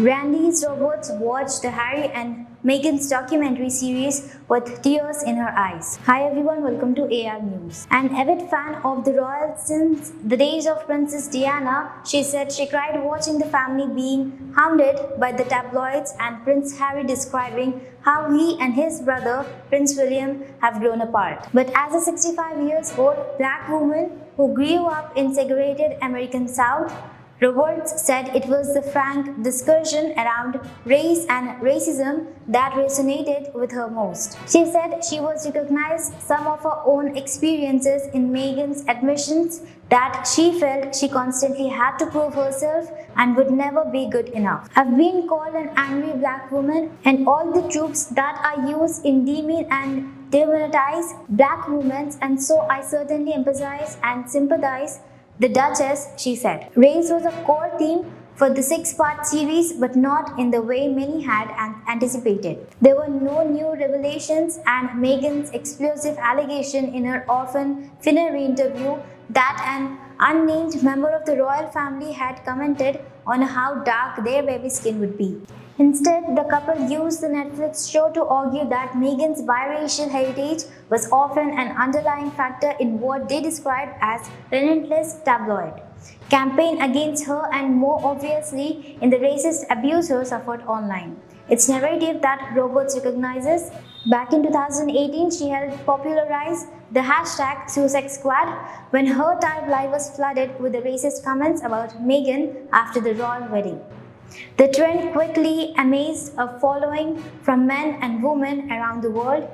Bryndis Roberts watched the Harry and Meghan's documentary series with tears in her eyes. Hi everyone, welcome to AR News. An avid fan of the royals since the days of Princess Diana, she said she cried watching the family being hounded by the tabloids and Prince Harry describing how he and his brother Prince William have grown apart. But as a 65 years old black woman who grew up in segregated American South, Roberts said it was the frank discussion around race and racism that resonated with her most. She said she was recognized some of her own experiences in Meghan's admissions that she felt she constantly had to prove herself and would never be good enough. I've been called an angry black woman, and all the tropes that are used in demean and demonize black women, and so I certainly empathize and sympathize. The Duchess, she said. Race was a core theme for the 6-part series, but not in the way many had anticipated. There were no new revelations, and Meghan's explosive allegation in her often Finnery interview that an unnamed member of the royal family had commented on how dark their baby's skin would be. Instead, the couple used the Netflix show to argue that Meghan's biracial heritage was often an underlying factor in what they described as relentless tabloid campaign against her, and more obviously in the racist abuse her suffered online. It's narrative that Roberts recognizes. Back in 2018, she helped popularize the hashtag Sussex Squad when her timeline was flooded with the racist comments about Meghan after the royal wedding. The trend quickly amassed a following from men and women around the world,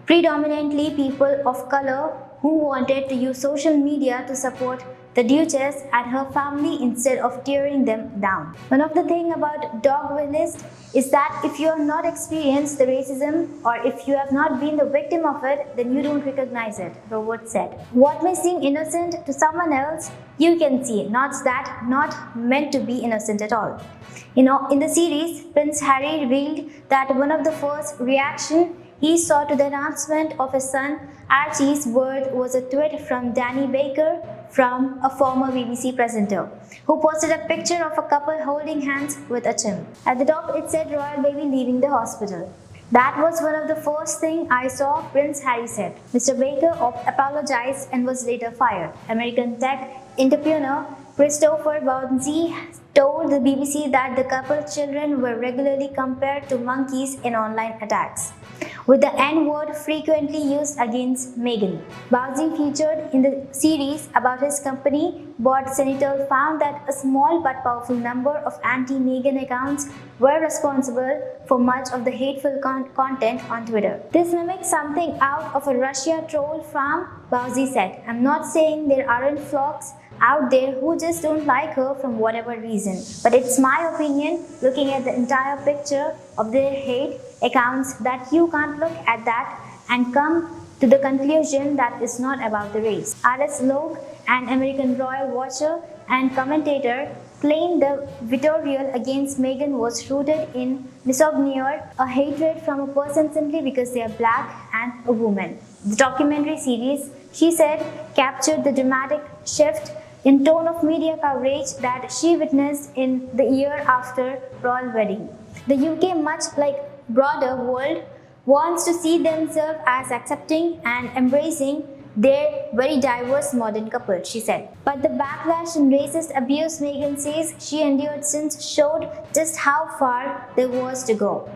predominantly people of color who wanted to use social media to support the Duchess and her family instead of tearing them down. One of the things about dogwillists is that if you have not experienced the racism or if you have not been the victim of it, then you don't recognize it, Robert said. What may seem innocent to someone else, you can see, not meant to be innocent at all. In the series, Prince Harry revealed that one of the first reactions he saw to the announcement of his son Archie's birth was a tweet from Danny Baker, from a former BBC presenter, who posted a picture of a couple holding hands with a chimp. At the top it said royal baby leaving the hospital. That was one of the first things I saw, Prince Harry said. Mr. Baker apologized and was later fired. American tech entrepreneur Christopher Bouncy told the BBC that the couple's children were regularly compared to monkeys in online attacks, with the N-word frequently used against Meghan. Bouncy, featured in the series about his company, Bot Senator, found that a small but powerful number of anti-Meghan accounts were responsible for much of the hateful content on Twitter. This mimics something out of a Russia troll farm, Bouncy said. I'm not saying there aren't flocks out there who just don't like her from whatever reason, but it's my opinion, looking at the entire picture of their hate accounts, that you can't look at that and come to the conclusion that it's not about the race. R.S. Logue, an American royal watcher and commentator, claimed the vitriol against Meghan was rooted in misogyny, a hatred from a person simply because they are black and a woman. The documentary series, she said, captured the dramatic shift in tone of media coverage that she witnessed in the year after royal wedding. The UK, much like broader world, wants to see themselves as accepting and embracing their very diverse modern couple, she said. But the backlash and racist abuse Meghan says she endured since showed just how far there was to go.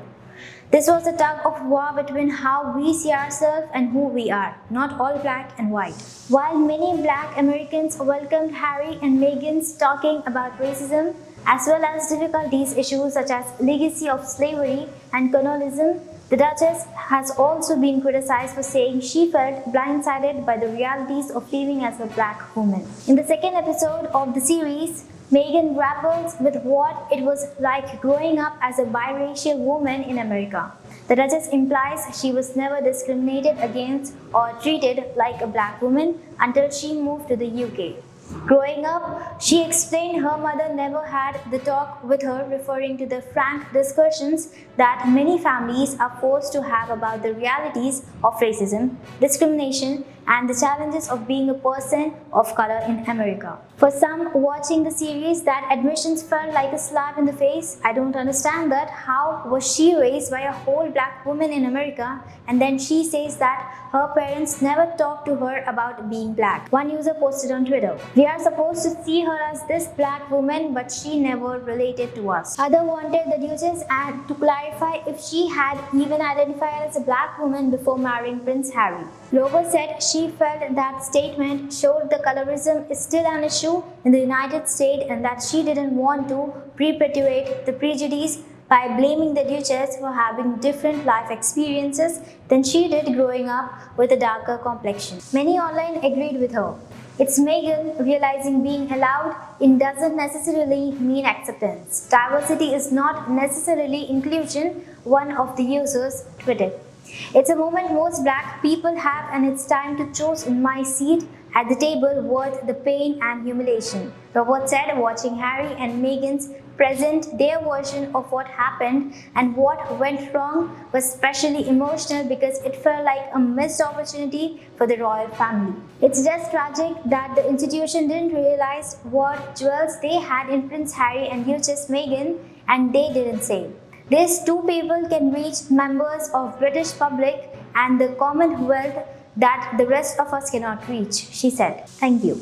This was a tug of war between how we see ourselves and who we are, not all black and white. While many black Americans welcomed Harry and Meghan's talking about racism, as well as difficulties issues such as legacy of slavery and colonialism, the Duchess has also been criticized for saying she felt blindsided by the realities of living as a black woman. In the second episode of the series, Meghan grapples with what it was like growing up as a biracial woman in America. The Duchess implies she was never discriminated against or treated like a black woman until she moved to the UK. Growing up, she explained her mother never had the talk with her, referring to the frank discussions that many families are forced to have about the realities of racism, discrimination, and the challenges of being a person of color in America. For some watching the series, that admissions felt like a slap in the face. I don't understand that. How was she raised by a whole black woman in America, and then she says that her parents never talked to her about being black? One user posted on Twitter, "We are supposed to see her as this black woman, but she never related to us." Other wanted the duchess to clarify if she had even identified as a black woman before marrying Prince Harry. Lobo said she felt that statement showed the colorism is still an issue in the United States and that she didn't want to perpetuate the prejudice by blaming the Duchess for having different life experiences than she did growing up with a darker complexion. Many online agreed with her. It's Meghan realizing being allowed in doesn't necessarily mean acceptance. Diversity is not necessarily inclusion, one of the users tweeted. It's a moment most black people have, and it's time to choose in my seat at the table worth the pain and humiliation. Robert said, watching Harry and Meghan's present their version of what happened and what went wrong was especially emotional because it felt like a missed opportunity for the royal family. It's just tragic that the institution didn't realize what jewels they had in Prince Harry and Duchess Meghan, and they didn't say. These two people can reach members of British public and the Commonwealth that the rest of us cannot reach, she said. Thank you.